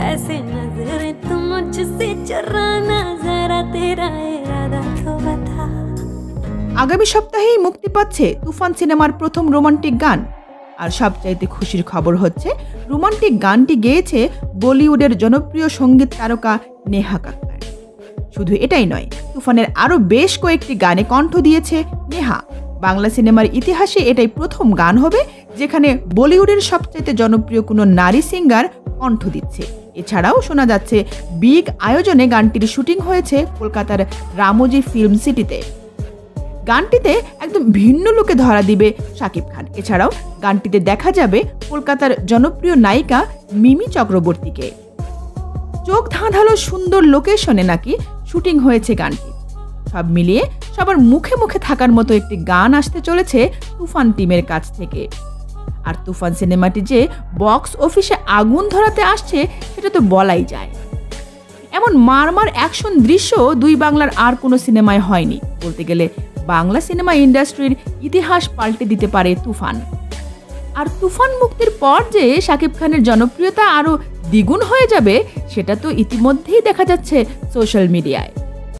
ऐसे नजरें तुम मुझसे चुराना जरा तेरा इरादा तो बता। আগামী সপ্তাহেই মুক্তি পাচ্ছে তুফান সিনেমার প্রথম রোমান্টিক গান। আর সবচাইতে খুশির খবর হচ্ছে রোমান্টিক গানটি গেয়েছে বলিউডের জনপ্রিয় সঙ্গীত তারকা নেহা কাক্কার। শুধু এটাই নয়, তুফানের আরও বেশ কয়েকটি গানে কণ্ঠ দিয়েছে নেহা। বাংলা সিনেমার ইতিহাসে এটাই প্রথম গান হবে যেখানে বলিউডের সবচাইতে জনপ্রিয় কোনো নারী সিঙ্গার কণ্ঠ দিচ্ছে। এছাড়াও শোনা যাচ্ছে বিগ আয়োজনে গানটির শুটিং হয়েছে কলকাতার রামোজি ফিল্ম সিটিতে। গানটিতে একদম ভিন্ন লুকে ধরা দিবে শাকিব খান। এছাড়াও গানটিতে দেখা যাবে কলকাতার জনপ্রিয় নায়িকা মিমি চক্রবর্তীকে। চোখ ধাঁধালো সুন্দর লোকেশনে নাকি শুটিং হয়েছে গানটি। সব মিলিয়ে সবার মুখে মুখে থাকার মতো একটি গান আসতে চলেছে তুফান টিমের কাছ থেকে। আর তুফান সিনেমাটি যে বক্স অফিসে আগুন ধরাতে আসছে সেটা তো বলাই যায়। এমন মারমার অ্যাকশন দৃশ্য দুই বাংলার আর কোনো সিনেমায় হয়নি। বলতে গেলে বাংলা সিনেমা ইন্ডাস্ট্রির ইতিহাস পাল্টে দিতে পারে তুফান। আর তুফান মুক্তির পর যে শাকিব খানের জনপ্রিয়তা আরও দ্বিগুণ হয়ে যাবে সেটা তো ইতিমধ্যেই দেখা যাচ্ছে সোশ্যাল মিডিয়ায়।